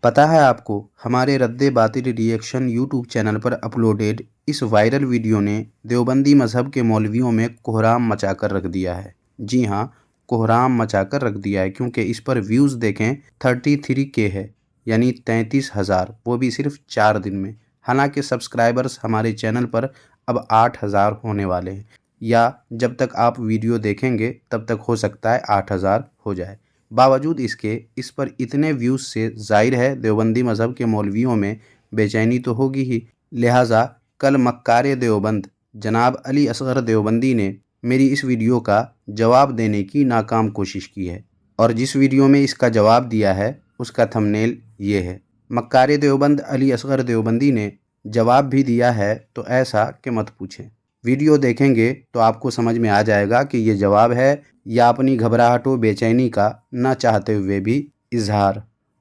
پتہ ہے آپ کو ہمارے رد باطل ریئیکشن یوٹیوب چینل پر اپلوڈیڈ اس وائرل ویڈیو نے دیوبندی مذہب کے مولویوں میں کوہرام مچا کر رکھ دیا ہے۔ جی ہاں، کوہرام مچا کر رکھ دیا ہے، کیونکہ اس پر ویوز دیکھیں 33K ہے، یعنی 33,000، وہ بھی صرف 4 دن میں۔ حالانکہ سبسکرائبرز ہمارے چینل پر اب 8,000 ہونے والے ہیں، یا جب تک آپ ویڈیو دیکھیں گے تب تک ہو سکتا ہے 8,000 ہو جائے۔ باوجود اس کے اس پر اتنے ویوز سے ظاہر ہے دیوبندی مذہب کے مولویوں میں بے چینی تو ہوگی ہی۔ لہٰذا کل مکار دیوبند جناب علی اصغر دیوبندی نے میری اس ویڈیو کا جواب دینے کی ناکام کوشش کی ہے، اور جس ویڈیو میں اس کا جواب دیا ہے اس کا تھمبنیل یہ ہے۔ مکار دیوبند علی اصغر دیوبندی نے جواب بھی دیا ہے تو ایسا کہ مت پوچھیں۔ ویڈیو دیکھیں گے تو آپ کو سمجھ میں آ جائے گا کہ یہ جواب ہے یا اپنی گھبراہٹ و بے چینی کا نہ چاہتے ہوئے بھی اظہار۔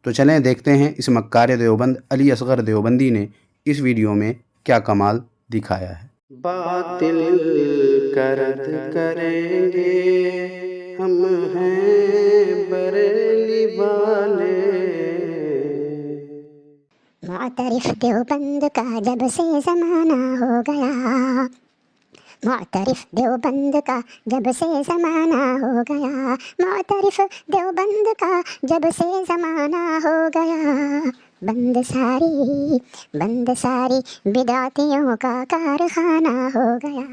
تو چلیں دیکھتے ہیں اس مکار دیوبند علی اصغر دیوبندی نے اس ویڈیو میں کیا کمال دکھایا ہے۔ باطل کا رد کریں گے ہم ہیں بریلی والے۔ معترف دیوبند کا جب سے زمانہ ہو گیا، معترف دیوبند کا جب سے زمانہ ہو گیا، معترف دیوبند کا جب سے زمانہ ہو گیا، بند ساری بدعتیوں کا کارخانہ ہو گیا۔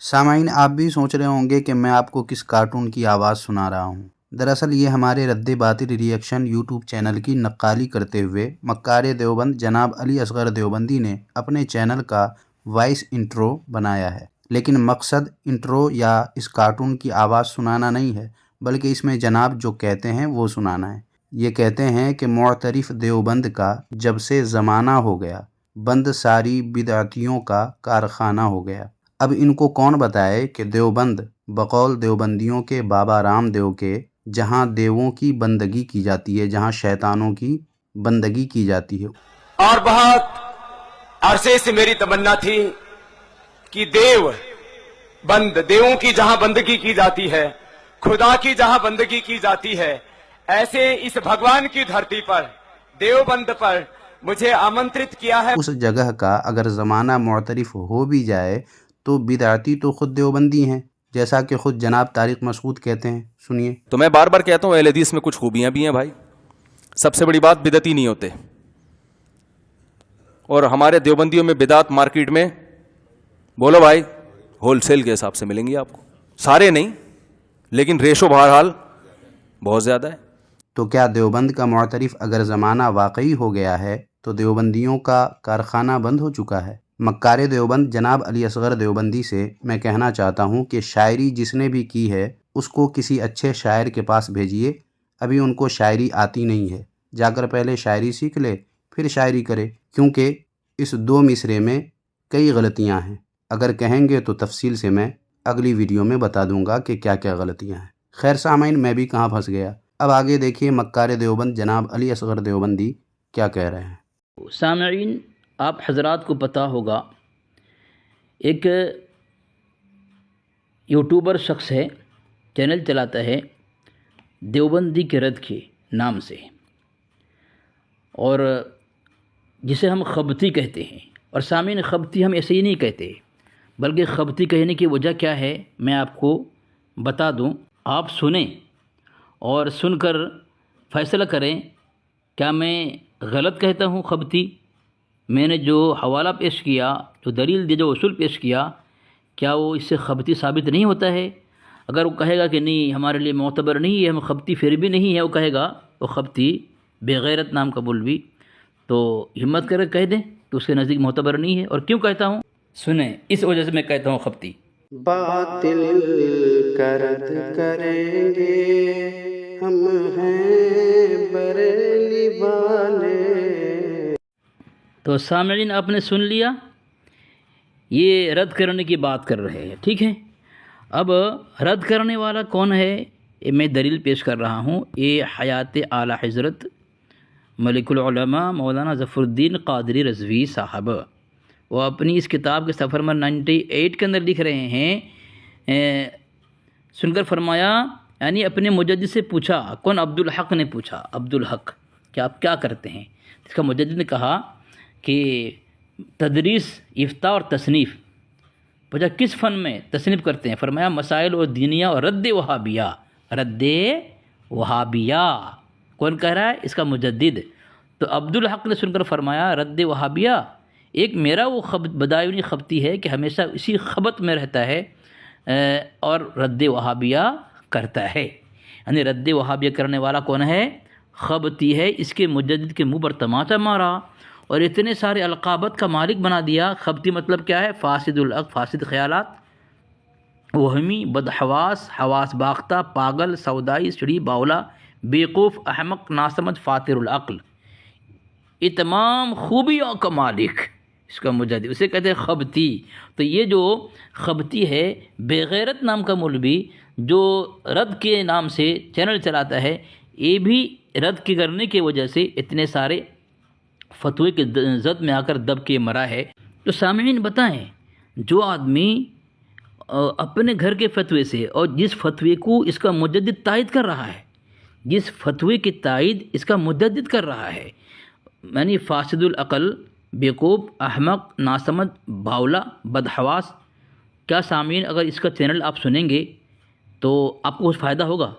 سامعین، آپ بھی سوچ رہے ہوں گے کہ میں آپ کو کس کارٹون کی آواز سنا رہا ہوں۔ دراصل یہ ہمارے رد باطل ریئیکشن یوٹیوب چینل کی نقالی کرتے ہوئے مکار دیوبند جناب علی اصغر دیوبندی نے اپنے چینل کا وائس انٹرو بنایا ہے۔ لیکن مقصد انٹرو یا اس کارٹون کی آواز سنانا نہیں ہے، بلکہ اس میں جناب جو کہتے ہیں وہ سنانا ہے۔ یہ کہتے ہیں کہ معترف دیوبند کا جب سے زمانہ ہو گیا، بند ساری بدعتیوں کا کارخانہ ہو گیا۔ اب ان کو کون بتائے کہ دیوبند بقول دیوبندیوں کے بابا رام دیو کے جہاں دیووں کی بندگی کی جاتی ہے، جہاں شیطانوں کی بندگی کی جاتی ہے۔ اور بہت عرصے سے میری تمنا تھی کہ دیووں کی جہاں بندگی کی جاتی ہے، خدا کی جہاں بندگی کی جاتی ہے، ایسے اس بھگوان کی دھرتی پر دیوبند پر مجھے آمنترت کیا ہے۔ اس جگہ کا اگر زمانہ معترف ہو بھی جائے تو بدعتی تو خود دیوبندی ہیں، جیسا کہ خود جناب طارق مسعود کہتے ہیں۔ سنیے۔ تو میں بار بار کہتا ہوں اہل حدیث میں کچھ خوبیاں بھی ہیں بھائی، سب سے بڑی بات بدعتی نہیں ہوتے، اور ہمارے دیوبندیوں میں بدعت مارکیٹ میں بولو بھائی ہول سیل کے حساب سے ملیں گی آپ کو، سارے نہیں لیکن ریشو بہرحال بہت زیادہ ہے۔ تو کیا دیوبند کا معترف اگر زمانہ واقعی ہو گیا ہے تو دیوبندیوں کا کارخانہ بند ہو چکا ہے؟ مکار دیوبند جناب علی اصغر دیوبندی سے میں کہنا چاہتا ہوں کہ شاعری جس نے بھی کی ہے اس کو کسی اچھے شاعر کے پاس بھیجیے۔ ابھی ان کو شاعری آتی نہیں ہے، جا کر پہلے شاعری سیکھ لے پھر شاعری کرے، کیونکہ اس 2 مصرے میں کئی غلطیاں ہیں۔ اگر کہیں گے تو تفصیل سے میں اگلی ویڈیو میں بتا دوں گا کہ کیا کیا غلطیاں ہیں۔ خیر سامعین، میں بھی کہاں پھنس گیا۔ اب آگے دیکھیے مکار دیوبند جناب علی اصغر دیوبندی کیا کہہ رہے ہیں۔ سامعین، آپ حضرات کو پتہ ہوگا ایک یوٹیوبر شخص ہے، چینل چلاتا ہے دیوبندی کے رد کے نام سے، اور جسے ہم خبطی کہتے ہیں۔ اور سامعین، خبطی ہم ایسے ہی نہیں کہتے، بلکہ خبطی کہنے کی وجہ کیا ہے میں آپ کو بتا دوں، آپ سنیں اور سن کر فیصلہ کریں کیا میں غلط کہتا ہوں خبطی؟ میں نے جو حوالہ پیش کیا، جو دلیل دی، جو اصول پیش کیا، کیا وہ اس سے خبطی ثابت نہیں ہوتا ہے؟ اگر وہ کہے گا کہ نہیں ہمارے لیے معتبر نہیں ہے، ہم خبطی پھر بھی نہیں ہے، وہ کہے گا وہ خبطی بے غیرت نام کا مولوی، تو ہمت کر کے کہہ دیں کہ اس کے نزدیک معتبر نہیں ہے۔ اور کیوں کہتا ہوں سنیں، اس وجہ سے میں کہتا ہوں خبطی۔ باطل کا رد کریں گے ہم ہیں بریلی والے۔ تو سامعین، آپ نے سن لیا، یہ رد کرنے کی بات کر رہے ہیں، ٹھیک ہے۔ اب رد کرنے والا کون ہے یہ میں دلیل پیش کر رہا ہوں۔ یہ حیات اعلی حضرت ملک العلماء مولانا ظفر الدین قادری رضوی صاحب، وہ اپنی اس کتاب کے صفحہ نمبر 98 کے اندر لکھ رہے ہیں، سن کر فرمایا، یعنی اپنے مجدد سے پوچھا، کون؟ عبدالحق نے پوچھا، عبدالحق کہ آپ کیا کرتے ہیں؟ اس کا مجدد نے کہا کہ تدریس، افتاء اور تصنیف۔ پوچھا کس فن میں تصنیف کرتے ہیں؟ فرمایا مسائل و دینیہ اور رد وہابیہ۔ رد وہابیہ کون کہہ رہا ہے؟ اس کا مجدد۔ تو عبدالحق نے سن کر فرمایا رد وہابیہ ایک میرا وہ بدایونی خبتی ہے کہ ہمیشہ اسی خبت میں رہتا ہے اور رد وہابیہ کرتا ہے۔ یعنی رد وہابیہ کرنے والا کون ہے؟ خبتی ہے۔ اس کے مجدد کے منہ پر تماچا مارا اور اتنے سارے القابت کا مالک بنا دیا۔ خبتی مطلب کیا ہے؟ فاسد العقل، فاسد خیالات، وہمی، بدحواس، حواس باختہ، پاگل، سودائی، سڑی، باولا، بیوقوف، احمق، ناسمجھ، فاتر العقل، یہ تمام خوبیوں کا مالک اس کا مجدد، اسے کہتے ہیں خبتی۔ تو یہ جو خبتی ہے، بے غیرت نام کا مولوی جو رد کے نام سے چینل چلاتا ہے، یہ بھی رد کے کرنے کی وجہ سے اتنے سارے فتوے کے زد میں آ کر دب کے مرا ہے۔ تو سامعین بتائیں، جو آدمی اپنے گھر کے فتوے سے اور جس فتوے کو اس کا مجدد تائید کر رہا ہے، جس فتوے کی تائید اس کا مجدد کر رہا ہے، یعنی فاسد العقل، بیوقوف، احمق، ناسمجھ، باولا، بدحواس، کیا سامعین اگر اس کا چینل آپ سنیں گے تو آپ کو کچھ فائدہ ہوگا؟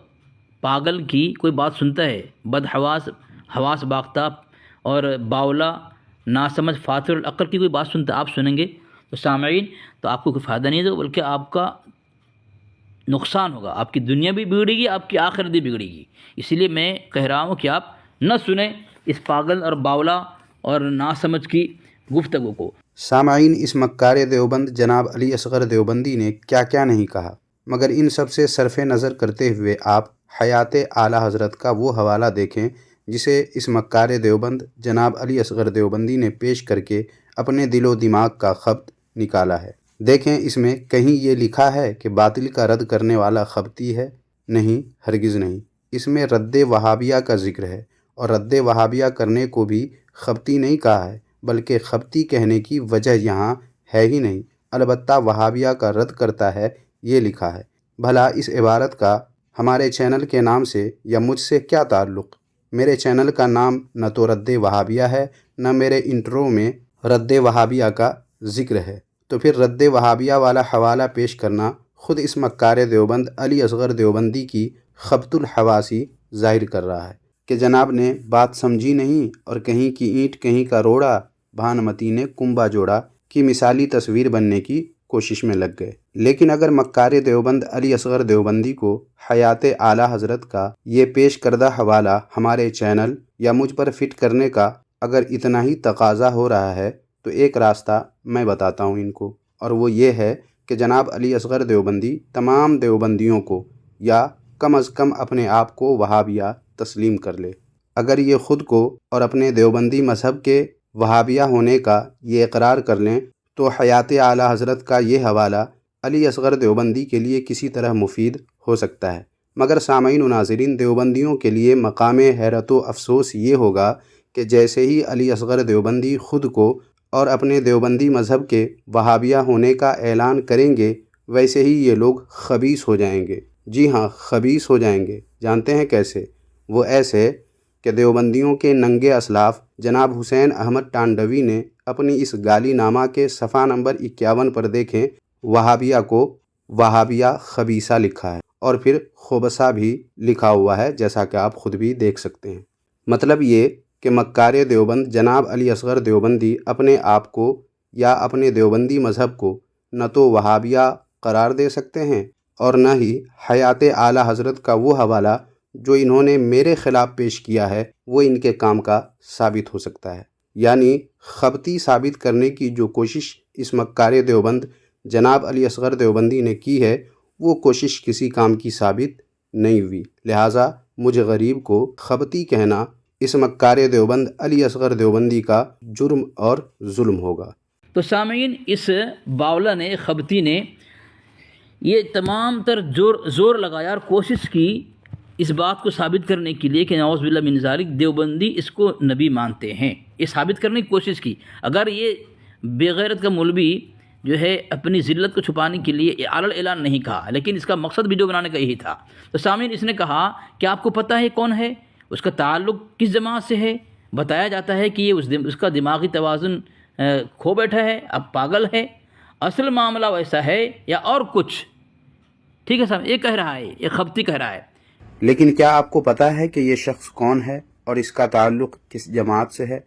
پاگل کی کوئی بات سنتا ہے، بدحواس، حواس باختہ اور باولا، ناسمجھ، فاتر العقل کی کوئی بات سنتا ہے، آپ سنیں گے تو سامعین تو آپ کو کوئی فائدہ نہیں ہوگا، بلکہ آپ کا نقصان ہوگا، آپ کی دنیا بھی بگڑے گی، آپ کی آخرت بھی بگڑے گی۔ اسی لیے میں کہہ رہا ہوں کہ آپ نہ سنیں اس پاگل اور باولا اور ناسمجھ کی گفتگو کو۔ سامعین، اس مکار دیوبند جناب علی اصغر دیوبندی نے کیا کیا نہیں کہا، مگر ان سب سے صرف نظر کرتے ہوئے آپ حیات اعلیٰ حضرت کا وہ حوالہ دیکھیں جسے اس مکار دیوبند جناب علی اصغر دیوبندی نے پیش کر کے اپنے دل و دماغ کا خبت نکالا ہے۔ دیکھیں اس میں کہیں یہ لکھا ہے کہ باطل کا رد کرنے والا خبتی ہے؟ نہیں، ہرگز نہیں۔ اس میں رد وہابیہ کا ذکر ہے، اور رد وہابیہ کرنے کو بھی خبتی نہیں کہا ہے، بلکہ خبتی کہنے کی وجہ یہاں ہے ہی نہیں، البتہ وہابیہ کا رد کرتا ہے یہ لکھا ہے۔ بھلا اس عبارت کا ہمارے چینل کے نام سے یا مجھ سے کیا تعلق؟ میرے چینل کا نام نہ تو رد وہابیہ ہے، نہ میرے انٹرو میں رد وہابیہ کا ذکر ہے، تو پھر رد وہابیہ والا حوالہ پیش کرنا خود اس مکار دیوبند علی اصغر دیوبندی کی خبط الحواسی ظاہر کر رہا ہے کہ جناب نے بات سمجھی نہیں، اور کہیں کی اینٹ کہیں کا روڑا، بھانمتی نے کنبا جوڑا کی مثالی تصویر بننے کی کوشش میں لگ گئے۔ لیکن اگر مکار دیوبند علی اصغر دیوبندی کو حیات اعلیٰ حضرت کا یہ پیش کردہ حوالہ ہمارے چینل یا مجھ پر فٹ کرنے کا اگر اتنا ہی تقاضا ہو رہا ہے تو ایک راستہ میں بتاتا ہوں ان کو، اور وہ یہ ہے کہ جناب علی اصغر دیوبندی تمام دیوبندیوں کو یا کم از کم اپنے آپ کو وہابیہ تسلیم کر لے۔ اگر یہ خود کو اور اپنے دیوبندی مذہب کے وہابیہ ہونے کا یہ اقرار کر لیں تو حیات اعلیٰ حضرت کا یہ حوالہ علی اصغر دیوبندی کے لیے کسی طرح مفید ہو سکتا ہے۔ مگر سامعین و ناظرین، دیوبندیوں کے لیے مقام حیرت و افسوس یہ ہوگا کہ جیسے ہی علی اصغر دیوبندی خود کو اور اپنے دیوبندی مذہب کے وہابیہ ہونے کا اعلان کریں گے، ویسے ہی یہ لوگ خبیث ہو جائیں گے۔ جی ہاں، خبیث ہو جائیں گے۔ جانتے ہیں کیسے؟ وہ ایسے کہ دیوبندیوں کے ننگے اسلاف جناب حسین احمد ٹانڈوی نے اپنی اس گالی نامہ کے صفحہ نمبر 51 پر دیکھیں، وہابیہ کو وہابیہ خبیثہ لکھا ہے، اور پھر خبثہ بھی لکھا ہوا ہے، جیسا کہ آپ خود بھی دیکھ سکتے ہیں۔ مطلب یہ کہ مکار دیوبند جناب علی اصغر دیوبندی اپنے آپ کو یا اپنے دیوبندی مذہب کو نہ تو وہابیہ قرار دے سکتے ہیں اور نہ ہی حیات اعلیٰ حضرت کا وہ حوالہ جو انہوں نے میرے خلاف پیش کیا ہے وہ ان کے کام کا ثابت ہو سکتا ہے۔ یعنی خبتی ثابت کرنے کی جو کوشش اس مکار دیوبند جناب علی اصغر دیوبندی نے کی ہے، وہ کوشش کسی کام کی ثابت نہیں ہوئی، لہٰذا مجھ غریب کو خبتی کہنا اس مکار دیوبند علی اصغر دیوبندی کا جرم اور ظلم ہوگا۔ تو سامعین، اس باولا نے، خبتی نے یہ تمام تر زور لگایا اور کوشش کی اس بات کو ثابت کرنے کے لیے کہ نعوذ باللہ من ذالک دیوبندی اس کو نبی مانتے ہیں، یہ ثابت کرنے کی کوشش کی۔ اگر یہ بے غیرت کا مولوی جو ہے اپنی ذلت کو چھپانے کے لیے اعلان اعلان نہیں کہا، لیکن اس کا مقصد ویڈیو بنانے کا یہی تھا۔ تو سامعین، اس نے کہا کہ آپ کو پتہ ہے کون ہے؟ اس کا تعلق کس جماعت سے ہے، بتایا جاتا ہے کہ یہ اس کا دماغی توازن کھو بیٹھا ہے، اب پاگل ہے، اصل معاملہ ویسا ہے یا اور کچھ. ٹھیک ہے صاحب، یہ کہہ رہا ہے، یہ خبتی کہہ رہا ہے. لیکن کیا آپ کو پتہ ہے کہ یہ شخص کون ہے اور اس کا تعلق کس جماعت سے ہے؟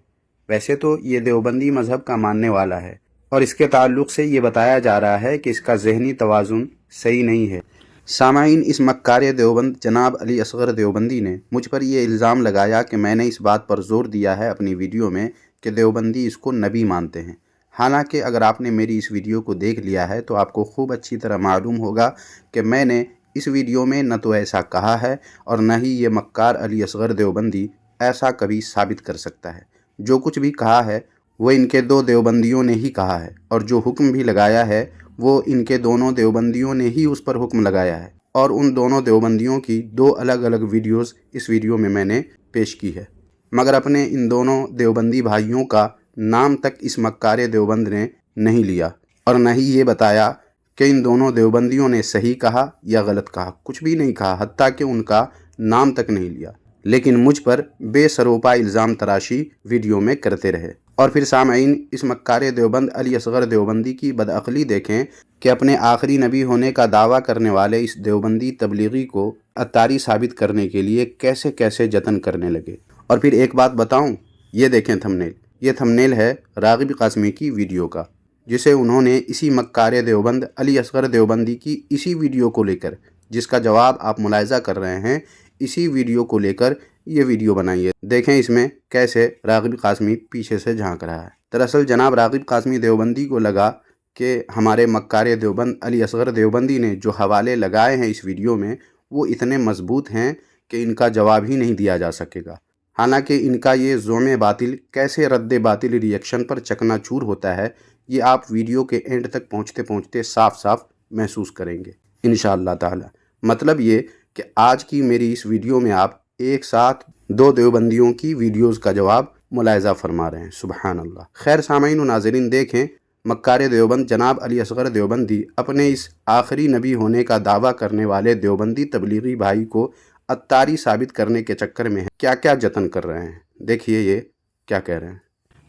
ویسے تو یہ دیوبندی مذہب کا ماننے والا ہے اور اس کے تعلق سے یہ بتایا جا رہا ہے کہ اس کا ذہنی توازن صحیح نہیں ہے. سامعین، اس مکار دیوبند جناب علی اصغر دیوبندی نے مجھ پر یہ الزام لگایا کہ میں نے اس بات پر زور دیا ہے اپنی ویڈیو میں کہ دیوبندی اس کو نبی مانتے ہیں. حالانکہ اگر آپ نے میری اس ویڈیو کو دیکھ لیا ہے تو آپ کو خوب اچھی طرح معلوم ہوگا کہ میں نے اس ویڈیو میں نہ تو ایسا کہا ہے اور نہ ہی یہ مکار علی اصغر دیوبندی ایسا کبھی ثابت کر سکتا ہے. جو کچھ بھی کہا ہے وہ ان کے دو دیوبندیوں نے ہی کہا ہے، اور جو حکم بھی لگایا ہے وہ ان کے دونوں دیوبندیوں نے ہی اس پر حکم لگایا ہے، اور ان دونوں دیوبندیوں کی دو الگ الگ ویڈیوز اس ویڈیو میں نے پیش کی ہے. مگر اپنے ان دونوں دیوبندی بھائیوں کا نام تک اس مکار دیوبند نے نہیں لیا، اور نہ ہی یہ بتایا کہ ان دونوں دیوبندیوں نے صحیح کہا یا غلط کہا. کچھ بھی نہیں کہا، حتیٰ کہ ان کا نام تک نہیں لیا، لیکن مجھ پر بے سروپا الزام تراشی ویڈیو میں کرتے رہے. اور پھر سامعین، اس مکار دیوبند علی اصغر دیوبندی کی بدعقلی دیکھیں کہ اپنے آخری نبی ہونے کا دعویٰ کرنے والے اس دیوبندی تبلیغی کو عطاری ثابت کرنے کے لیے کیسے کیسے جتن کرنے لگے. اور پھر ایک بات بتاؤں، یہ دیکھیں تھمنیل، یہ تھمنیل ہے راغب قاسمی کی ویڈیو کا، جسے انہوں نے اسی مکار دیوبند علی اصغر دیوبندی کی اسی ویڈیو کو لے کر، جس کا جواب آپ ملاحظہ کر رہے ہیں، اسی ویڈیو کو لے کر یہ ویڈیو بنائی ہے. دیکھیں اس میں کیسے راغب قاسمی پیچھے سے جھانک رہا ہے. دراصل جناب راغب قاسمی دیوبندی کو لگا کہ ہمارے مکار دیوبند علی اصغر دیوبندی نے جو حوالے لگائے ہیں اس ویڈیو میں وہ اتنے مضبوط ہیں کہ ان کا جواب ہی نہیں دیا جا سکے گا. حالانکہ ان کا یہ زوم باطل کیسے رد باطل ری ایکشن پر چکنا چور ہوتا ہے، یہ آپ ویڈیو کے اینڈ تک پہنچتے پہنچتے صاف صاف محسوس کریں گے انشاءاللہ تعالی. مطلب یہ کہ آج کی میری اس ویڈیو میں آپ ایک ساتھ دو دیوبندیوں کی ویڈیوز کا جواب ملاحظہ فرما رہے ہیں. سبحان اللہ. خیر سامعین و ناظرین، دیکھیں مکار دیوبند جناب علی اصغر دیوبندی اپنے اس آخری نبی ہونے کا دعویٰ کرنے والے دیوبندی تبلیغی بھائی کو عطاری ثابت کرنے کے چکر میں کیا کیا جتن کر رہے ہیں. دیکھیے یہ کیا کہہ رہے ہیں.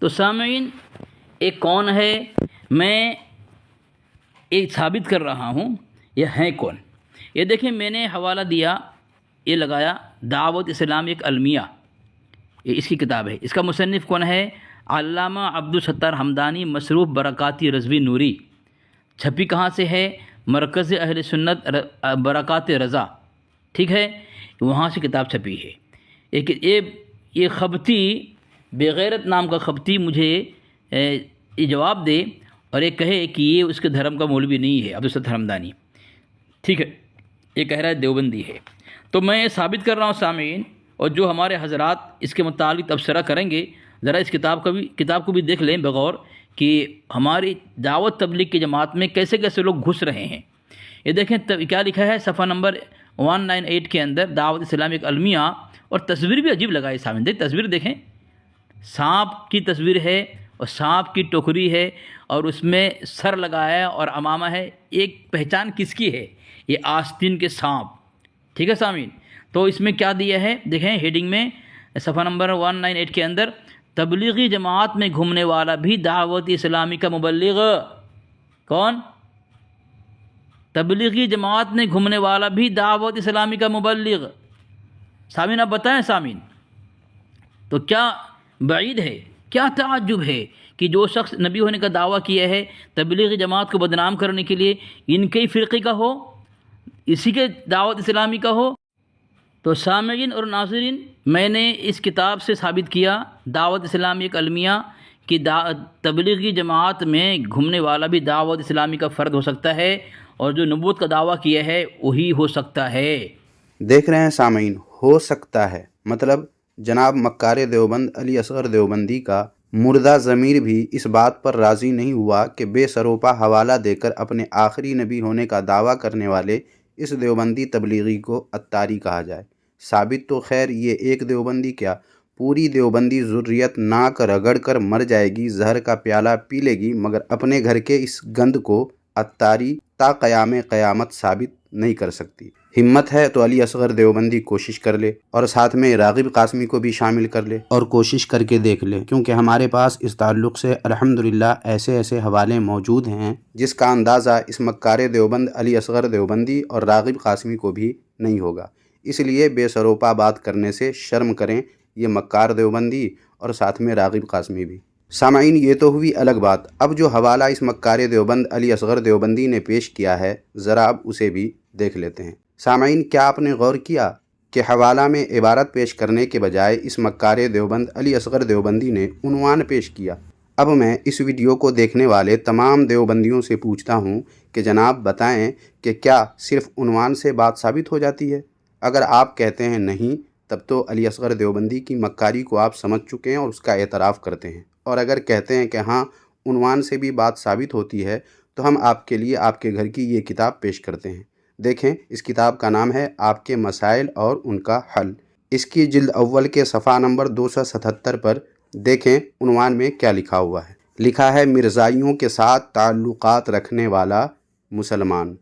تو سامعین، ایک کون ہے، میں ایک ثابت کر رہا ہوں یہ ہے کون. یہ دیکھیں، میں نے حوالہ دیا، یہ لگایا دعوت اسلام ایک المیہ، یہ اس کی کتاب ہے. اس کا مصنف کون ہے؟ علامہ عبدالستار حمدانی مصروف برکاتی رضوی نوری. چھپی کہاں سے ہے؟ مرکز اہل سنت برکات رضا، ٹھیک ہے، وہاں سے کتاب چھپی ہے. یہ خبتی بغیرت نام کا خبتی مجھے یہ جواب دے اور یہ کہے کہ یہ اس کے دھرم کا مولوی نہیں ہے عبدالستار حمدانی، ٹھیک ہے، یہ کہہ رہا ہے دیوبندی ہے. تو میں یہ ثابت کر رہا ہوں سامعین، اور جو ہمارے حضرات اس کے متعلق تبصرہ کریں گے ذرا اس کتاب کو بھی دیکھ لیں بغور کہ ہماری دعوت تبلیغ کی جماعت میں کیسے کیسے لوگ گھس رہے ہیں. یہ دیکھیں کیا لکھا ہے صفحہ نمبر 198 کے اندر، دعوت اسلام ایک المیہ، اور تصویر بھی عجیب لگائی سامنے. تصویر دیکھیں، سانپ کی تصویر ہے اور سانپ کی ٹوکری ہے اور اس میں سر لگایا اور امامہ ہے. ایک پہچان کس کی ہے؟ یہ آستین کے سانپ، ٹھیک ہے سامعین. تو اس میں کیا دیا ہے دیکھیں، ہیڈنگ میں صفحہ نمبر 198 کے اندر، تبلیغی جماعت میں گھومنے والا بھی دعوت اسلامی کا مبلغ. کون؟ تبلیغی جماعت میں گھومنے والا بھی دعوت اسلامی کا مبلغ. سامعین آپ بتائیں سامعین، تو کیا بعید ہے، کیا تعجب ہے کہ جو شخص نبی ہونے کا دعویٰ کیا ہے تبلیغی جماعت کو بدنام کرنے کے لیے ان کے فرقے کا ہو، اسی کے دعوت اسلامی کا ہو. تو سامعین اور ناظرین، میں نے اس کتاب سے ثابت کیا دعوت اسلامی ایک المیہ کہ تبلیغی جماعت میں گھومنے والا بھی دعوت اسلامی کا فرد ہو سکتا ہے، اور جو نبوت کا دعویٰ کیا ہے وہی ہو سکتا ہے. دیکھ رہے ہیں سامعین، ہو سکتا ہے مطلب جناب مکار دیوبند علی اصغر دیوبندی کا مردہ ضمیر بھی اس بات پر راضی نہیں ہوا کہ بے سروپا حوالہ دے کر اپنے آخری نبی ہونے کا دعویٰ کرنے والے اس دیوبندی تبلیغی کو عطاری کہا جائے. ثابت تو خیر یہ ایک دیوبندی کیا، پوری دیوبندی ذریت ناک رگڑ کر مر جائے گی، زہر کا پیالہ پی لے گی، مگر اپنے گھر کے اس گند کو عطاری تا قیام قیامت ثابت نہیں کر سکتی۔ ہمت ہے تو علی اصغر دیوبندی کوشش کر لے اور ساتھ میں راغب قاسمی کو بھی شامل کر لے اور کوشش کر کے دیکھ لے، کیونکہ ہمارے پاس اس تعلق سے الحمدللہ ایسے حوالے موجود ہیں جس کا اندازہ اس مکار دیوبند علی اصغر دیوبندی اور راغب قاسمی کو بھی نہیں ہوگا۔ اس لیے بے سروپا بات کرنے سے شرم کریں یہ مکار دیوبندی اور ساتھ میں راغب قاسمی بھی۔ سامعین، یہ تو ہوئی الگ بات، اب جو حوالہ اس مکار دیوبند علی اصغر دیوبندی نے پیش کیا ہے ذرا اب اسے بھی دیکھ لیتے ہیں۔ سامعین، کیا آپ نے غور کیا کہ حوالہ میں عبارت پیش کرنے کے بجائے اس مکار دیوبند علی اصغر دیوبندی نے عنوان پیش کیا؟ اب میں اس ویڈیو کو دیکھنے والے تمام دیوبندیوں سے پوچھتا ہوں کہ جناب بتائیں کہ کیا صرف عنوان سے بات ثابت ہو جاتی ہے؟ اگر آپ کہتے ہیں نہیں، تب تو علی اصغر دیوبندی کی مکاری کو آپ سمجھ چکے ہیں اور اس کا اعتراف کرتے ہیں، اور اگر کہتے ہیں کہ ہاں عنوان سے بھی بات ثابت ہوتی ہے تو ہم آپ کے لیے آپ کے گھر کی یہ کتاب پیش کرتے ہیں۔ دیکھیں، اس کتاب کا نام ہے آپ کے مسائل اور ان کا حل۔ اس کی جلد اول کے صفحہ نمبر 277 پر دیکھیں عنوان میں کیا لکھا ہوا ہے۔ لکھا ہے مرزائیوں کے ساتھ تعلقات رکھنے والا مسلمان۔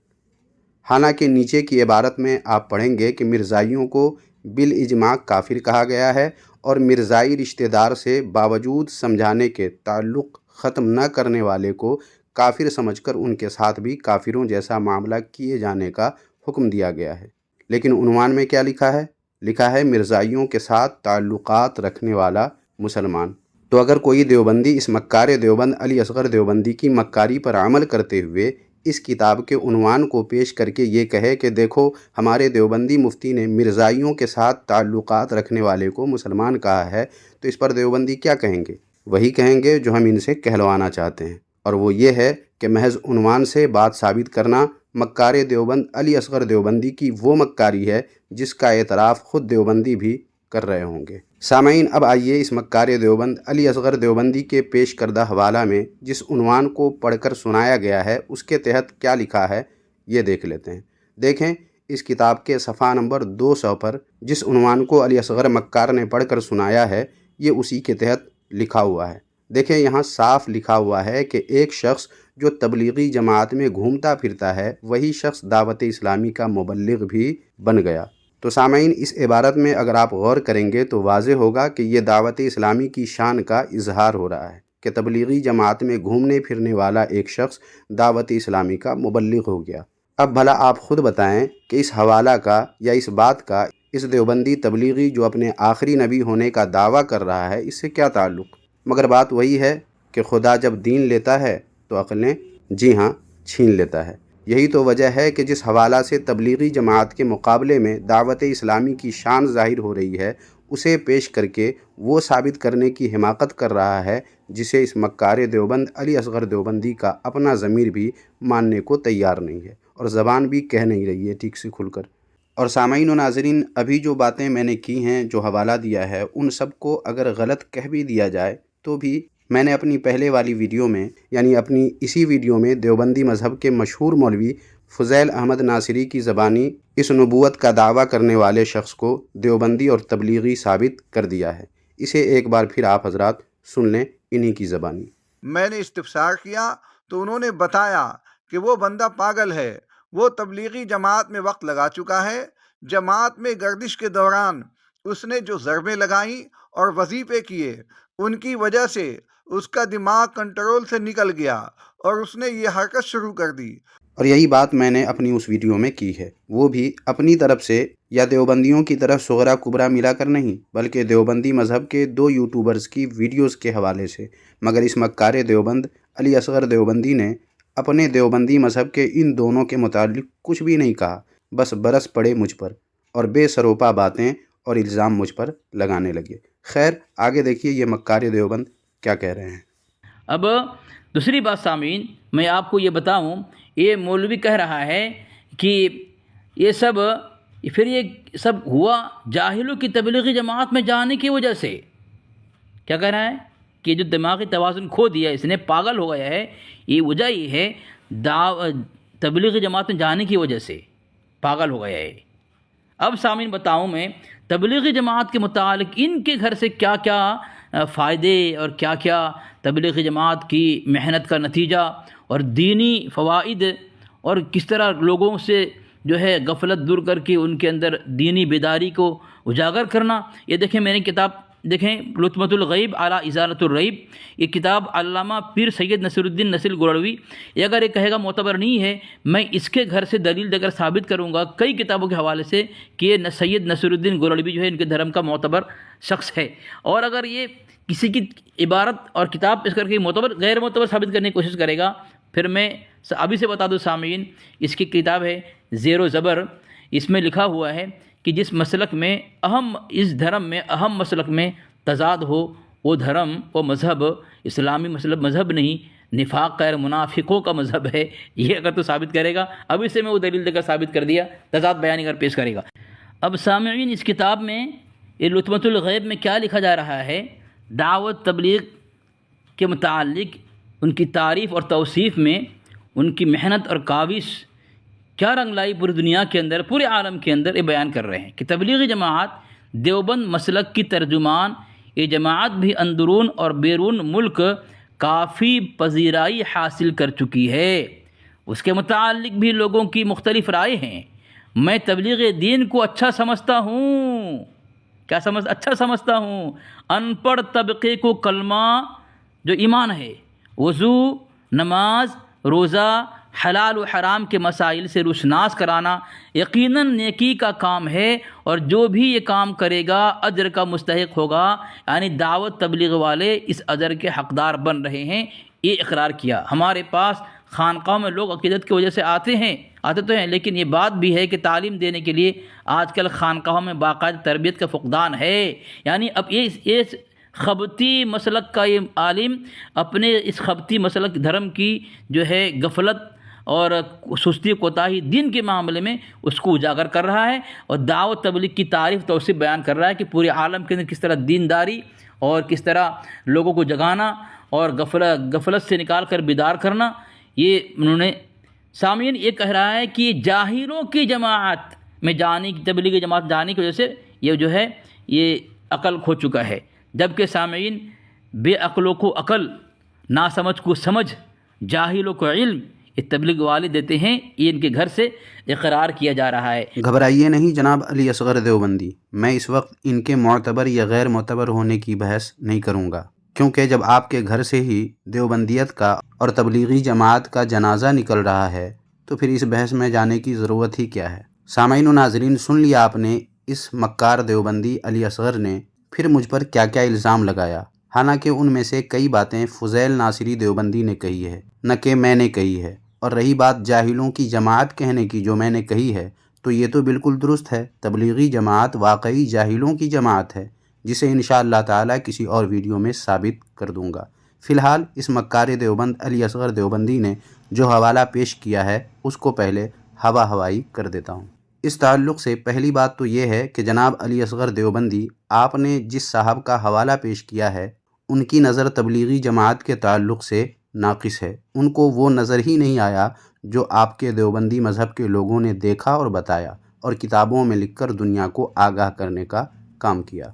حالانکہ نیچے کی عبارت میں آپ پڑھیں گے کہ مرزائیوں کو بالاجماع کافر کہا گیا ہے اور مرزائی رشتہ دار سے باوجود سمجھانے کے تعلق ختم نہ کرنے والے کو کافر سمجھ کر ان کے ساتھ بھی کافروں جیسا معاملہ کیے جانے کا حکم دیا گیا ہے۔ لیکن عنوان میں کیا لکھا ہے؟ لکھا ہے مرزائیوں کے ساتھ تعلقات رکھنے والا مسلمان۔ تو اگر کوئی دیوبندی اس مکار دیوبند علی اصغر دیوبندی کی مکاری پر عمل کرتے ہوئے اس کتاب کے عنوان کو پیش کر کے یہ کہے کہ دیکھو ہمارے دیوبندی مفتی نے مرزائیوں کے ساتھ تعلقات رکھنے والے کو مسلمان کہا ہے، تو اس پر دیوبندی کیا کہیں گے؟ وہی کہیں گے جو ہم ان سے کہلوانا چاہتے ہیں، اور وہ یہ ہے کہ محض عنوان سے بات ثابت کرنا مکار دیوبند علی اصغر دیوبندی کی وہ مکاری ہے جس کا اعتراف خود دیوبندی بھی کر رہے ہوں گے۔ سامعین، اب آئیے اس مکار دیوبند علی اصغر دیوبندی کے پیش کردہ حوالہ میں جس عنوان کو پڑھ کر سنایا گیا ہے اس کے تحت کیا لکھا ہے یہ دیکھ لیتے ہیں۔ دیکھیں اس کتاب کے صفحہ نمبر 200 پر جس عنوان کو علی اصغر مکار نے پڑھ کر سنایا ہے یہ اسی کے تحت لکھا ہوا ہے۔ دیکھیں یہاں صاف لکھا ہوا ہے کہ ایک شخص جو تبلیغی جماعت میں گھومتا پھرتا ہے وہی شخص دعوت اسلامی کا مبلغ بھی بن گیا۔ تو سامعین، اس عبارت میں اگر آپ غور کریں گے تو واضح ہوگا کہ یہ دعوت اسلامی کی شان کا اظہار ہو رہا ہے کہ تبلیغی جماعت میں گھومنے پھرنے والا ایک شخص دعوت اسلامی کا مبلغ ہو گیا۔ اب بھلا آپ خود بتائیں کہ اس حوالہ کا یا اس بات کا اس دیوبندی تبلیغی جو اپنے آخری نبی ہونے کا دعویٰ کر رہا ہے اس سے کیا تعلق؟ مگر بات وہی ہے کہ خدا جب دین لیتا ہے تو عقلیں جی ہاں چھین لیتا ہے۔ یہی تو وجہ ہے کہ جس حوالہ سے تبلیغی جماعت کے مقابلے میں دعوت اسلامی کی شان ظاہر ہو رہی ہے اسے پیش کر کے وہ ثابت کرنے کی حماقت کر رہا ہے جسے اس مکار دیوبند علی اصغر دیوبندی کا اپنا ضمیر بھی ماننے کو تیار نہیں ہے اور زبان بھی کہہ نہیں رہی ہے ٹھیک سے کھل کر۔ اور سامعین و ناظرین، ابھی جو باتیں میں نے کی ہیں، جو حوالہ دیا ہے، ان سب کو اگر غلط کہہ بھی دیا جائے تو بھی میں نے اپنی پہلے والی ویڈیو میں یعنی اپنی اسی ویڈیو میں دیوبندی مذہب کے مشہور مولوی فضیل احمد ناصری کی زبانی اس نبوت کا دعویٰ کرنے والے شخص کو دیوبندی اور تبلیغی ثابت کر دیا ہے۔ اسے ایک بار پھر آپ حضرات سن لیں انہی کی زبانی۔ میں نے استفسار کیا تو انہوں نے بتایا کہ وہ بندہ پاگل ہے، وہ تبلیغی جماعت میں وقت لگا چکا ہے، جماعت میں گردش کے دوران اس نے جو ضربیں لگائیں اور وظیفے کیے ان کی وجہ سے اس کا دماغ کنٹرول سے نکل گیا اور اس نے یہ حرکت شروع کر دی۔ اور یہی بات میں نے اپنی اس ویڈیو میں کی ہے، وہ بھی اپنی طرف سے یا دیوبندیوں کی طرف صغرا کبرا ملا کر نہیں، بلکہ دیوبندی مذہب کے 2 یوٹیوبرز کی ویڈیوز کے حوالے سے۔ مگر اس مکار دیوبند علی اصغر دیوبندی نے اپنے دیوبندی مذہب کے ان دونوں کے متعلق کچھ بھی نہیں کہا، بس برس پڑے مجھ پر اور بے سروپا باتیں اور الزام مجھ پر لگانے لگے۔ خیر آگے دیکھیے یہ مکار دیوبند کیا کہہ رہے ہیں۔ اب دوسری بات سامعین، میں آپ کو یہ بتاؤں، یہ مولوی کہہ رہا ہے کہ یہ سب ہوا جاہلوں کی تبلیغی جماعت میں جانے کی وجہ سے۔ کیا کہہ رہا ہے کہ جو دماغی توازن کھو دیا اس نے، پاگل ہو گیا ہے، یہ وجہ یہ ہے تبلیغی جماعت میں جانے کی وجہ سے پاگل ہو گیا ہے۔ اب سامعین بتاؤں میں تبلیغی جماعت کے متعلق ان کے گھر سے کیا کیا فائدے اور کیا کیا تبلیغی جماعت کی محنت کا نتیجہ اور دینی فوائد اور کس طرح لوگوں سے جو ہے غفلت دور کر کے ان کے اندر دینی بیداری کو اجاگر کرنا. یہ دیکھیں میں نے کتاب دیکھیں لطمۃ الغیب علی ازالۃ الریب، یہ کتاب علامہ پیر سید نصیر الدین نصیر گولڑوی. یہ اگر یہ کہے گا معتبر نہیں ہے، میں اس کے گھر سے دلیل دے کر ثابت کروں گا کئی کتابوں کے حوالے سے کہ یہ سید نصیر الدین گولڑوی جو ہے ان کے دھرم کا معتبر شخص ہے. اور اگر یہ کسی کی عبارت اور کتاب پیش کر کے معتبر غیر معتبر ثابت کرنے کی کوشش کرے گا، پھر میں ابھی سے بتا دوں سامعین، اس کی کتاب ہے زیر و زبر. اس میں لکھا ہوا ہے کہ جس مسلک میں اس دھرم میں اہم مسلک میں تضاد ہو، وہ دھرم وہ مذہب اسلامی مذہب نہیں، نفاق غیر منافقوں کا مذہب ہے. یہ اگر تو ثابت کرے گا، ابھی سے میں وہ دلیل دے کر ثابت کر دیا، تضاد بیان اگر پیش کرے گا. اب سامعین اس کتاب میں یہ لطمۃ الغیب میں کیا لکھا جا رہا ہے، دعوت تبلیغ کے متعلق ان کی تعریف اور توصیف میں ان کی محنت اور کاوش کیا رنگ لائی پوری دنیا کے اندر، پورے عالم کے اندر. یہ بیان کر رہے ہیں کہ تبلیغی جماعت دیوبند مسلک کی ترجمان، یہ جماعت بھی اندرون اور بیرون ملک کافی پذیرائی حاصل کر چکی ہے. اس کے متعلق بھی لوگوں کی مختلف رائے ہیں. میں تبلیغ دین کو اچھا سمجھتا ہوں. اچھا سمجھتا ہوں. ان پڑھ طبقے کو کلمہ جو ایمان ہے، وضو، نماز، روزہ، حلال و حرام کے مسائل سے روشناس کرانا یقیناً نیکی کا کام ہے، اور جو بھی یہ کام کرے گا اجر کا مستحق ہوگا. یعنی دعوت تبلیغ والے اس اجر کے حقدار بن رہے ہیں. یہ اقرار کیا. ہمارے پاس خانقاہوں میں لوگ عقیدت کی وجہ سے آتے تو ہیں، لیکن یہ بات بھی ہے کہ تعلیم دینے کے لیے آج کل خانقاہوں میں باقاعدہ تربیت کا فقدان ہے. یعنی اب یہ خبتی مسلک کا یہ عالم اپنے اس خبتی مسلک دھرم کی جو ہے غفلت اور سستی کوتاہی دین کے معاملے میں اس کو اجاگر کر رہا ہے، اور دعوت تبلیغ کی تعریف توصیف بیان کر رہا ہے کہ پورے عالم کے اندر کس طرح دینداری اور کس طرح لوگوں کو جگانا اور غفلت سے نکال کر بیدار کرنا. یہ انہوں نے سامعین یہ کہہ رہا ہے کہ جاہلوں کی جماعت میں جانے کی تبلیغی جماعت جانے کی وجہ سے یہ جو ہے یہ عقل کھو چکا ہے. جبکہ سامعین بے عقلوں کو عقل، ناسمجھ کو سمجھ، جاہلوں کو علم یہ تبلیغ والے دیتے ہیں. یہ ان کے گھر سے اقرار کیا جا رہا ہے. گھبرائیے نہیں جناب علی اصغر دیوبندی، میں اس وقت ان کے معتبر یا غیر معتبر ہونے کی بحث نہیں کروں گا، کیونکہ جب آپ کے گھر سے ہی دیوبندیت کا اور تبلیغی جماعت کا جنازہ نکل رہا ہے تو پھر اس بحث میں جانے کی ضرورت ہی کیا ہے. سامعین و ناظرین، سن لیا آپ نے اس مکار دیوبندی علی اصغر نے پھر مجھ پر کیا کیا الزام لگایا. حالانکہ ان میں سے کئی باتیں فضیل ناصری دیوبندی نے کہی ہے، نہ کہ میں نے کہی ہے. اور رہی بات جاہلوں کی جماعت کہنے کی جو میں نے کہی ہے، تو یہ تو بالکل درست ہے. تبلیغی جماعت واقعی جاہلوں کی جماعت ہے، جسے انشاءاللہ تعالی کسی اور ویڈیو میں ثابت کر دوں گا. فی الحال اس مکار دیوبند علی اصغر دیوبندی نے جو حوالہ پیش کیا ہے اس کو پہلے ہوا ہوائی کر دیتا ہوں. اس تعلق سے پہلی بات تو یہ ہے کہ جناب علی اصغر دیوبندی، آپ نے جس صاحب کا حوالہ پیش کیا ہے ان کی نظر تبلیغی جماعت کے تعلق سے ناقص ہے. ان کو وہ نظر ہی نہیں آیا جو آپ کے دیوبندی مذہب کے لوگوں نے دیکھا اور بتایا اور کتابوں میں لکھ کر دنیا کو آگاہ کرنے کا کام کیا.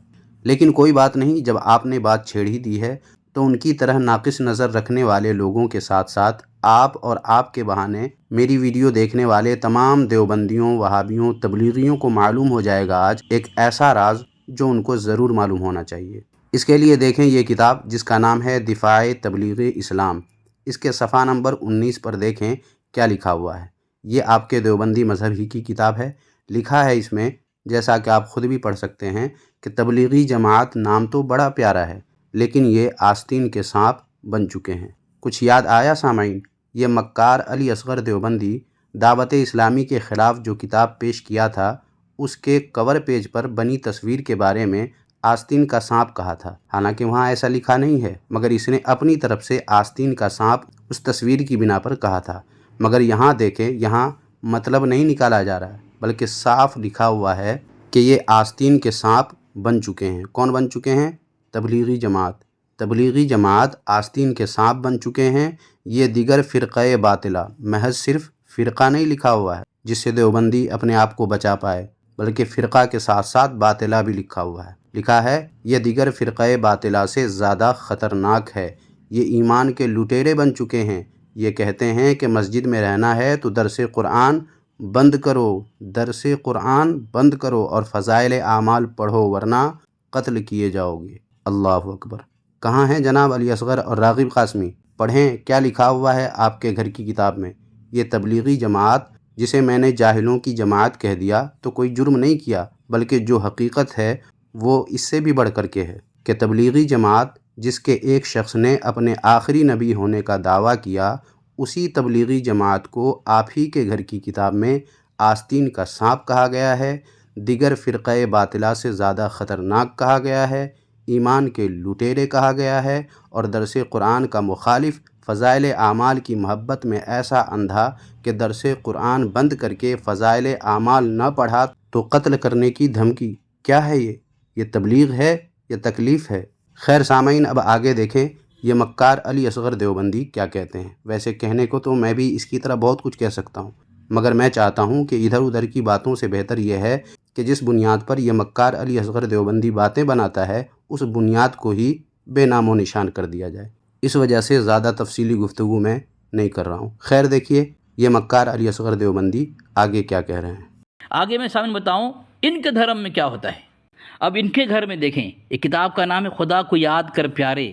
لیکن کوئی بات نہیں، جب آپ نے بات چھیڑ ہی دی ہے تو ان کی طرح ناقص نظر رکھنے والے لوگوں کے ساتھ ساتھ آپ اور آپ کے بہانے میری ویڈیو دیکھنے والے تمام دیوبندیوں، وہابیوں، تبلیغیوں کو معلوم ہو جائے گا آج ایک ایسا راز جو ان کو ضرور معلوم ہونا چاہیے. اس کے لیے دیکھیں یہ کتاب جس کا نام ہے دفاع تبلیغ اسلام. اس کے صفحہ نمبر 19 پر دیکھیں کیا لکھا ہوا ہے. یہ آپ کے دیوبندی مذہب ہی کی کتاب ہے. لکھا ہے اس میں، جیسا کہ آپ خود بھی پڑھ سکتے ہیں، کہ تبلیغی جماعت نام تو بڑا پیارا ہے لیکن یہ آستین کے سانپ بن چکے ہیں. کچھ یاد آیا سامعین؟ یہ مکار علی اصغر دیوبندی دعوت اسلامی کے خلاف جو کتاب پیش کیا تھا اس کے کور پیج پر بنی تصویر کے بارے میں آستین کا سانپ کہا تھا. حالانکہ وہاں ایسا لکھا نہیں ہے، مگر اس نے اپنی طرف سے آستین کا سانپ اس تصویر کی بنا پر کہا تھا. مگر یہاں دیکھیں، یہاں مطلب نہیں نکالا جا رہا ہے بلکہ صاف لکھا ہوا ہے کہ یہ آستین کے سانپ بن چکے ہیں. کون بن چکے ہیں؟ تبلیغی جماعت. تبلیغی جماعت آستین کے سانپ بن چکے ہیں. یہ دیگر فرقہ باطلہ، محض صرف فرقہ نہیں لکھا ہوا ہے جس سے دیوبندی اپنے آپ کو بچا پائے، بلکہ فرقہ کے ساتھ ساتھ باطلہ بھی لکھا ہوا ہے. لکھا ہے یہ دیگر فرقہ باطلہ سے زیادہ خطرناک ہے. یہ ایمان کے لٹیرے بن چکے ہیں. یہ کہتے ہیں کہ مسجد میں رہنا ہے تو درس قرآن بند کرو، درس قرآن بند کرو اور فضائل اعمال پڑھو ورنہ قتل کیے جاؤ گے۔ اللہ اکبر۔ کہاں ہیں جناب علی اصغر اور راغب قاسمی؟ پڑھیں کیا لکھا ہوا ہے آپ کے گھر کی کتاب میں۔ یہ تبلیغی جماعت جسے میں نے جاہلوں کی جماعت کہہ دیا تو کوئی جرم نہیں کیا، بلکہ جو حقیقت ہے وہ اس سے بھی بڑھ کر کے ہے کہ تبلیغی جماعت جس کے ایک شخص نے اپنے آخری نبی ہونے کا دعویٰ کیا، اسی تبلیغی جماعت کو آپ ہی کے گھر کی کتاب میں آستین کا سانپ کہا گیا ہے، دیگر فرقہ باطلہ سے زیادہ خطرناک کہا گیا ہے، ایمان کے لٹیرے کہا گیا ہے، اور درس قرآن کا مخالف فضائل اعمال کی محبت میں ایسا اندھا کہ درس قرآن بند کر کے فضائل اعمال نہ پڑھا تو قتل کرنے کی دھمکی۔ کیا ہے یہ تبلیغ ہے یا تکلیف ہے؟ خیر سامعین، اب آگے دیکھیں یہ مکار علی اصغر دیوبندی کیا کہتے ہیں۔ ویسے کہنے کو تو میں بھی اس کی طرح بہت کچھ کہہ سکتا ہوں، مگر میں چاہتا ہوں کہ ادھر ادھر کی باتوں سے بہتر یہ ہے کہ جس بنیاد پر یہ مکار علی اصغر دیوبندی باتیں بناتا ہے اس بنیاد کو ہی بے نام و نشان کر دیا جائے۔ اس وجہ سے زیادہ تفصیلی گفتگو میں نہیں کر رہا ہوں۔ خیر دیکھیے یہ مکار علی اصغر دیوبندی آگے کیا کہہ رہے ہیں۔ آگے میں سامنے بتاؤں ان کے دھرم میں کیا ہوتا ہے۔ اب ان کے گھر میں دیکھیں، ایک کتاب کا نام ہے خدا کو یاد کر پیارے۔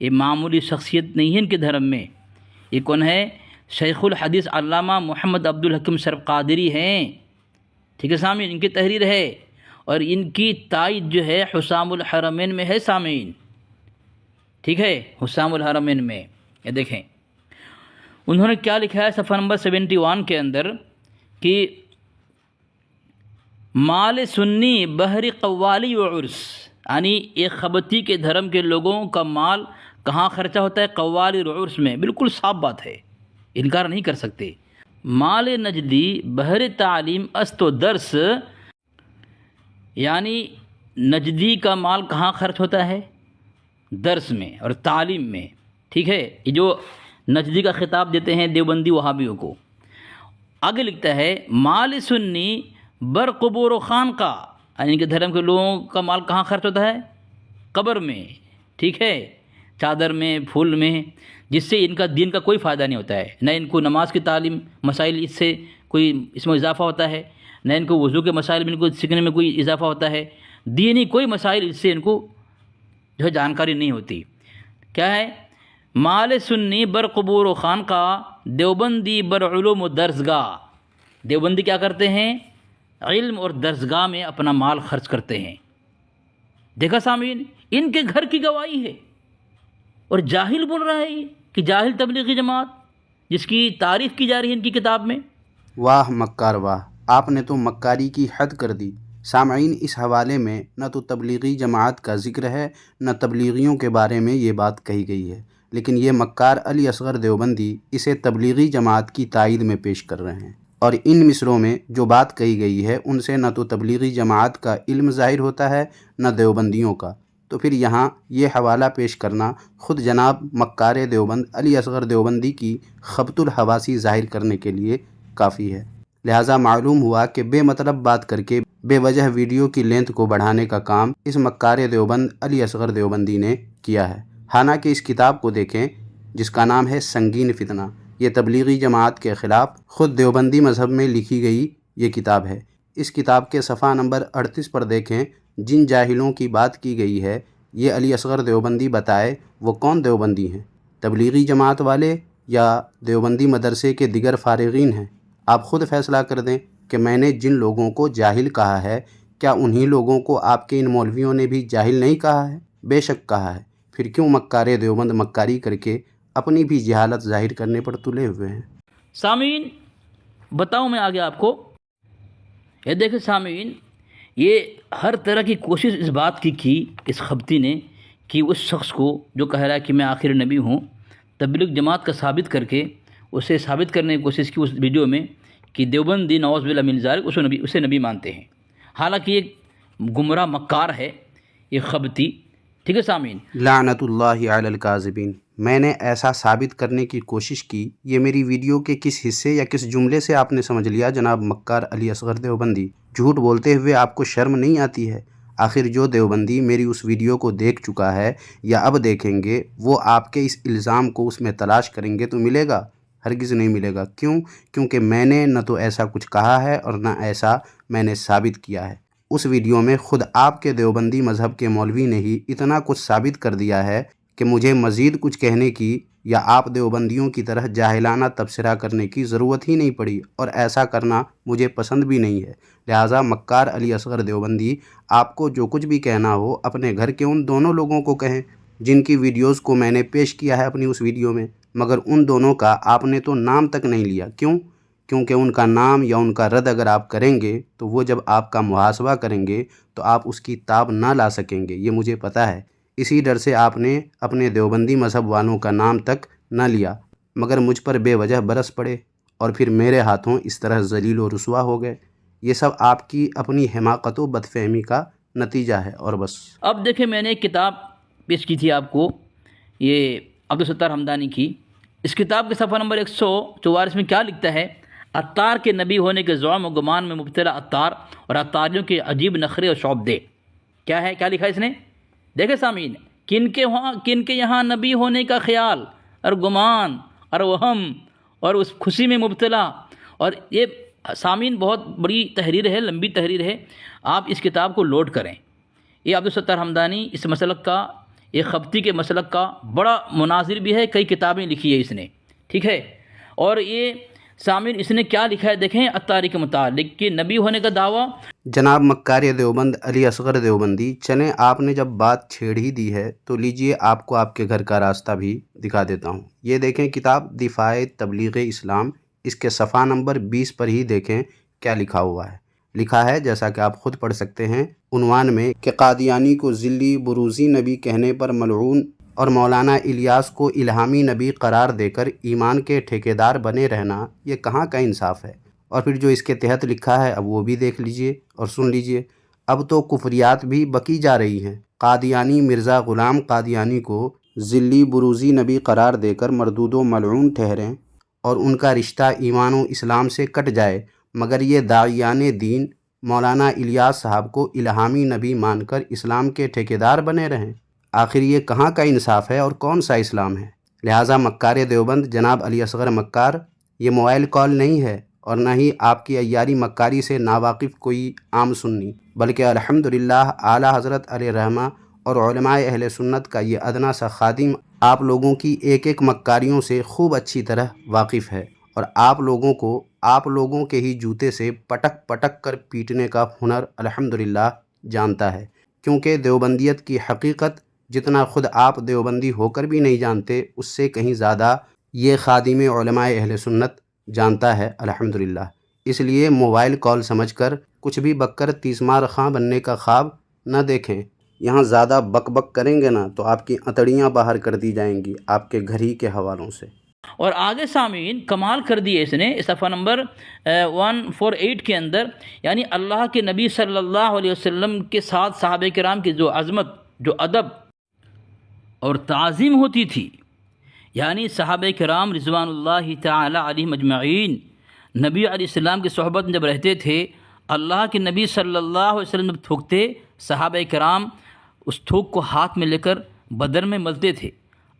یہ معمولی شخصیت نہیں ہے ان کے دھرم میں۔ یہ کون ہے؟ شیخ الحدیث علامہ محمد عبد الحکیم شرف قادری ہیں، ٹھیک ہے سامعین، ان کی تحریر ہے، اور ان کی تائید جو ہے حسام الحرمین میں ہے سامعین، ٹھیک ہے، حسام الحرمین میں۔ یہ دیکھیں انہوں نے کیا لکھا ہے صفحہ نمبر 71 کے اندر کہ مال سنی بحر قوالی و عرس، یعنی ایک خبتی کے دھرم کے لوگوں کا مال کہاں خرچہ ہوتا ہے؟ قوالی و عرس میں۔ بالکل صاف بات ہے، انکار نہیں کر سکتے۔ مال نجدی بحر تعلیم است و درس، یعنی نجدی کا مال کہاں خرچ ہوتا ہے؟ درس میں اور تعلیم میں، ٹھیک ہے۔ یہ جو نجدی کا خطاب دیتے ہیں دیوبندی وہابیوں کو۔ آگے لکھتا ہے مال سنی بر قبور و خانقاہ، یعنی ان کے دھرم کے لوگوں کا مال کہاں خرچ ہوتا ہے؟ قبر میں، ٹھیک ہے، چادر میں، پھول میں، جس سے ان کا دین کا کوئی فائدہ نہیں ہوتا ہے، نہ ان کو نماز کی تعلیم مسائل اس سے کوئی اس میں اضافہ ہوتا ہے، نہ ان کو وضو کے مسائل میں ان کو سیکھنے میں کوئی اضافہ ہوتا ہے، دینی کوئی مسائل اس سے ان کو جو ہے جانکاری نہیں ہوتی۔ کیا ہے؟ مال سنی بر قبور و خانقاہ، دیوبندی بر علوم و درسگاہ۔ دیوبندی کیا کرتے ہیں؟ علم اور درسگاہ میں اپنا مال خرچ کرتے ہیں۔ دیکھا سامعین، ان کے گھر کی گواہی ہے، اور جاہل بول رہا ہے یہ کہ جاہل تبلیغی جماعت جس کی تعریف کی جا رہی ہے ان کی کتاب میں۔ واہ مکار واہ، آپ نے تو مکاری کی حد کر دی۔ سامعین، اس حوالے میں نہ تو تبلیغی جماعت کا ذکر ہے نہ تبلیغیوں کے بارے میں یہ بات کہی گئی ہے، لیکن یہ مکار علی اصغر دیوبندی اسے تبلیغی جماعت کی تائید میں پیش کر رہے ہیں، اور ان مصروں میں جو بات کہی گئی ہے ان سے نہ تو تبلیغی جماعت کا علم ظاہر ہوتا ہے نہ دیوبندیوں کا، تو پھر یہاں یہ حوالہ پیش کرنا خود جناب مکار دیوبند علی اصغر دیوبندی کی خبط الحواسی ظاہر کرنے کے لیے کافی ہے۔ لہٰذا معلوم ہوا کہ بے مطلب بات کر کے بے وجہ ویڈیو کی لینتھ کو بڑھانے کا کام اس مکار دیوبند علی اصغر دیوبندی نے کیا ہے۔ حالانکہ اس کتاب کو دیکھیں جس کا نام ہے سنگین فتنہ، یہ تبلیغی جماعت کے خلاف خود دیوبندی مذہب میں لکھی گئی یہ کتاب ہے۔ اس کتاب کے صفحہ نمبر 38 پر دیکھیں جن جاہلوں کی بات کی گئی ہے یہ علی اصغر دیوبندی بتائے وہ کون دیوبندی ہیں، تبلیغی جماعت والے یا دیوبندی مدرسے کے دیگر فارغین ہیں؟ آپ خود فیصلہ کر دیں کہ میں نے جن لوگوں کو جاہل کہا ہے کیا انہی لوگوں کو آپ کے ان مولویوں نے بھی جاہل نہیں کہا ہے؟ بے شک کہا ہے، پھر کیوں مکار دیوبند مکاری کر کے اپنی بھی جہالت ظاہر کرنے پر تلے ہوئے ہیں؟ سامعین بتاؤں میں آگے آپ کو، یہ دیکھیں سامعین، یہ ہر طرح کی کوشش اس بات کی اس خبتی نے کہ اس شخص کو جو کہہ رہا ہے کہ میں آخر نبی ہوں، تبلیغ جماعت کا ثابت کر کے اسے ثابت کرنے کی کوشش کی اس ویڈیو میں کہ دیوبندی نعوذ باللہ من ذالک اسے نبی مانتے ہیں، حالانکہ یہ گمراہ مکار ہے یہ خبتی، ٹھیک ہے سامعین۔ لعنت اللہ علی الکاذبین۔ میں نے ایسا ثابت کرنے کی کوشش کی، یہ میری ویڈیو کے کس حصے یا کس جملے سے آپ نے سمجھ لیا جناب مکار علی اصغر دیوبندی؟ جھوٹ بولتے ہوئے آپ کو شرم نہیں آتی ہے؟ آخر جو دیوبندی میری اس ویڈیو کو دیکھ چکا ہے یا اب دیکھیں گے وہ آپ کے اس الزام کو اس میں تلاش کریں گے تو ملے گا ہرگز نہیں ملے گا۔ کیوں؟ کیونکہ میں نے نہ تو ایسا کچھ کہا ہے اور نہ ایسا میں نے ثابت کیا ہے۔ اس ویڈیو میں خود آپ کے دیوبندی مذہب کے مولوی نے ہی اتنا کچھ ثابت کر دیا ہے کہ مجھے مزید کچھ کہنے کی یا آپ دیوبندیوں کی طرح جاہلانہ تبصرہ کرنے کی ضرورت ہی نہیں پڑی، اور ایسا کرنا مجھے پسند بھی نہیں ہے۔ لہٰذا مکار علی اصغر دیوبندی، آپ کو جو کچھ بھی کہنا ہو اپنے گھر کے ان دونوں لوگوں کو کہیں جن کی ویڈیوز کو میں نے پیش کیا ہے اپنی اس ویڈیو میں، مگر ان دونوں کا آپ نے تو نام تک نہیں لیا۔ کیوں؟ کیونکہ ان کا نام یا ان کا رد اگر آپ کریں گے تو وہ جب آپ کا محاسبہ کریں گے تو آپ اس کی تاب نہ لا سکیں گے، یہ مجھے پتہ ہے۔ اسی ڈر سے آپ نے اپنے دیوبندی مذہب والوں کا نام تک نہ لیا، مگر مجھ پر بے وجہ برس پڑے اور پھر میرے ہاتھوں اس طرح ذلیل و رسوا ہو گئے۔ یہ سب آپ کی اپنی حماقت و بدفہمی کا نتیجہ ہے، اور بس۔ اب دیکھیں، میں نے ایک کتاب پیش کی تھی آپ کو، یہ عبدالستار حمدانی کی۔ اس کتاب کے صفحہ نمبر 144 میں کیا لکھتا ہے؟ عطار کے نبی ہونے کے زعم و گمان میں مبتلا عطار اور عطاریوں کے عجیب نخرے اور شعبدے۔ کیا ہے؟ کیا لکھا ہے اس نے؟ دیکھیں سامعین، کن کے یہاں نبی ہونے کا خیال اور گمان اور وہم اور اس خوشی میں مبتلا۔ اور یہ سامعین بہت بڑی تحریر ہے، لمبی تحریر ہے، آپ اس کتاب کو لوڈ کریں۔ یہ عبدالستار حمدانی اس مسلک کا، یہ خبتی کے مسلک کا بڑا مناظر بھی ہے، کئی کتابیں لکھی ہے اس نے، ٹھیک ہے۔ اور یہ سامعین اس نے کیا لکھا ہے دیکھیں عطاری کے متعلق کہ نبی ہونے کا دعویٰ۔ جناب مکار دیوبند علی اصغر دیوبندی، چلیں آپ نے جب بات چھیڑ ہی دی ہے تو لیجئے آپ کو آپ کے گھر کا راستہ بھی دکھا دیتا ہوں۔ یہ دیکھیں کتاب دفاع تبلیغ اسلام، اس کے صفحہ نمبر 20 پر ہی دیکھیں کیا لکھا ہوا ہے۔ لکھا ہے جیسا کہ آپ خود پڑھ سکتے ہیں عنوان میں کہ قادیانی کو ذلی بروزی نبی کہنے پر ملعون اور مولانا الیاس کو الہامی نبی قرار دے کر ایمان کے ٹھیکیدار بنے رہنا، یہ کہاں کا انصاف ہے؟ اور پھر جو اس کے تحت لکھا ہے اب وہ بھی دیکھ لیجئے اور سن لیجئے۔ اب تو کفریات بھی بکی جا رہی ہیں۔ قادیانی مرزا غلام قادیانی کو ذلی بروزی نبی قرار دے کر مردود و ملعون ٹھہریں اور ان کا رشتہ ایمان و اسلام سے کٹ جائے، مگر یہ داعیان دین مولانا الیاس صاحب کو الہامی نبی مان کر اسلام کے ٹھیکیدار بنے رہیں۔ آخر یہ کہاں کا انصاف ہے اور کون سا اسلام ہے؟ لہٰذا مکار دیوبند جناب علی اصغر مکار، یہ موبائل کال نہیں ہے اور نہ ہی آپ کی عیاری مکاری سے ناواقف کوئی عام سنی، بلکہ الحمدللہ اعلیٰ حضرت علیہ رحمہ اور علماء اہل سنت کا یہ ادنا سا خادم آپ لوگوں کی ایک ایک مکاریوں سے خوب اچھی طرح واقف ہے، اور آپ لوگوں کو آپ لوگوں کے ہی جوتے سے پٹک پٹک کر پیٹنے کا ہنر الحمدللہ جانتا ہے، کیونکہ دیوبندیت کی حقیقت جتنا خود آپ دیوبندی ہو کر بھی نہیں جانتے، اس سے کہیں زیادہ یہ خادم علماء اہل سنت جانتا ہے الحمدللہ۔ اس لیے موبائل کال سمجھ کر کچھ بھی بک کر تیسمار خاں بننے کا خواب نہ دیکھیں۔ یہاں زیادہ بک بک کریں گے نا تو آپ کی اتڑیاں باہر کر دی جائیں گی آپ کے گھر ہی کے حوالوں سے۔ اور آگے سامعین کمال کر دیے اس نے صفحہ نمبر 148 کے اندر، یعنی اللہ کے نبی صلی اللہ علیہ وسلم کے ساتھ صحابہ کرام کی جو عظمت، جو ادب اور تعظیم ہوتی تھی، یعنی صحابہ کرام رضوان اللہ تعالی علیہم اجمعین نبی علیہ السلام کی صحبت میں جب رہتے تھے، اللہ کے نبی صلی اللہ علیہ وسلم جب تھوکتے، صحابہ کرام اس تھوک کو ہاتھ میں لے کر بدن میں ملتے تھے۔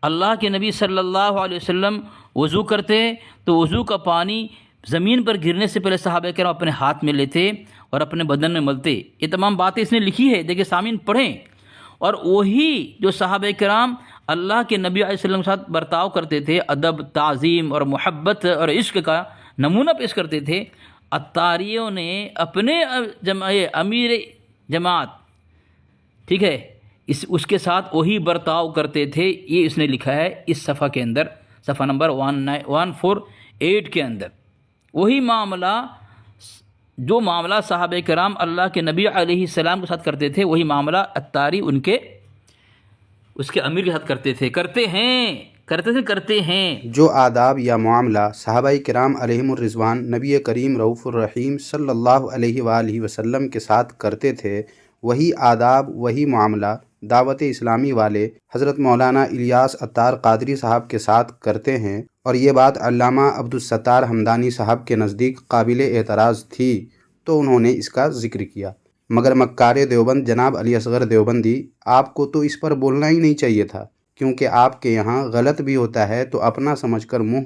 اللہ کے نبی صلی اللہ علیہ وسلم وضو کرتے تو وضو کا پانی زمین پر گرنے سے پہلے صحابہ کرام اپنے ہاتھ میں لیتے اور اپنے بدن میں ملتے۔ یہ تمام باتیں اس نے لکھی ہے، دیکھیں سامعین پڑھیں۔ اور وہی جو صحابہ کرام اللہ کے نبی علیہ السلام کے ساتھ برتاؤ کرتے تھے، ادب، تعظیم اور محبت اور عشق کا نمونہ پیش کرتے تھے، عطاریوں نے اپنے امیر جماعت، ٹھیک ہے، اس کے ساتھ وہی برتاؤ کرتے تھے۔ یہ اس نے لکھا ہے اس صفحہ کے اندر، صفحہ نمبر 148 کے اندر۔ وہی معاملہ، جو معاملہ صحابہ کرام اللہ کے نبی علیہ السلام کے ساتھ کرتے تھے، وہی معاملہ عطاری اس کے امیر کے ساتھ کرتے ہیں۔ جو آداب یا معاملہ صحابہ کرام علیہم الرضوان نبی کریم رؤوف الرحیم صلی اللہ علیہ وآلہ وسلم کے ساتھ کرتے تھے، وہی آداب، وہی معاملہ دعوت اسلامی والے حضرت مولانا الیاس عطار قادری صاحب کے ساتھ کرتے ہیں، اور یہ بات علامہ عبدالستار حمدانی صاحب کے نزدیک قابل اعتراض تھی تو انہوں نے اس کا ذکر کیا۔ مگر مکار دیوبند جناب علی اصغر دیوبندی، آپ کو تو اس پر بولنا ہی نہیں چاہیے تھا، کیونکہ آپ کے یہاں غلط بھی ہوتا ہے تو اپنا سمجھ کر منہ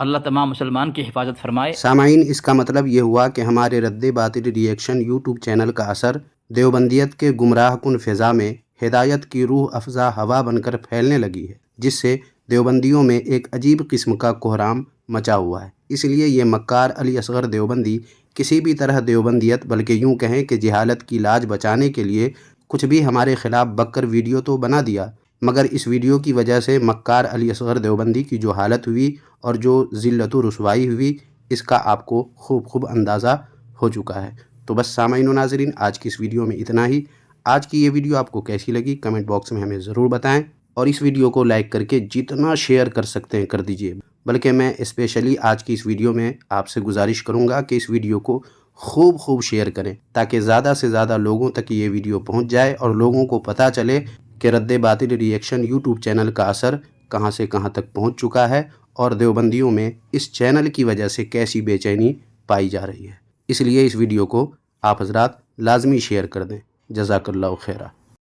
اللہ تمام مسلمان کی حفاظت فرمائے۔ سامعین، اس کا مطلب یہ ہوا کہ ہمارے رد باطل ری ایکشن یوٹیوب چینل کا اثر دیوبندیت کے گمراہ کن فضا میں ہدایت کی روح افزا ہوا بن کر پھیلنے لگی ہے، جس سے دیوبندیوں میں ایک عجیب قسم کا کوہرام مچا ہوا ہے۔ اس لیے یہ مکار علی اصغر دیوبندی کسی بھی طرح دیوبندیت، بلکہ یوں کہیں کہ جہالت کی لاج بچانے کے لیے کچھ بھی ہمارے خلاف بک کر ویڈیو تو بنا دیا، مگر اس ویڈیو کی وجہ سے مکار علی اصغر دیوبندی کی جو حالت ہوئی اور جو ذلت و رسوائی ہوئی، اس کا آپ کو خوب اندازہ ہو چکا ہے۔ تو بس سامعین و ناظرین، آج کی اس ویڈیو میں اتنا ہی۔ آج کی یہ ویڈیو آپ کو کیسی لگی کمنٹ باکس میں ہمیں ضرور بتائیں، اور اس ویڈیو کو لائک کر کے جتنا شیئر کر سکتے ہیں کر دیجئے۔ بلکہ میں اسپیشلی آج کی اس ویڈیو میں آپ سے گزارش کروں گا کہ اس ویڈیو کو خوب شیئر کریں، تاکہ زیادہ سے زیادہ لوگوں تک یہ ویڈیو پہنچ جائے اور لوگوں کو پتہ چلے کہ رد باطل ری ایکشن یوٹیوب چینل کا اثر کہاں سے کہاں تک پہنچ چکا ہے، اور دیوبندیوں میں اس چینل کی وجہ سے کیسی بے چینی پائی جا رہی ہے۔ اس لیے اس ویڈیو کو آپ حضرات لازمی شیئر کر دیں۔ جزاک اللہ خیرہ۔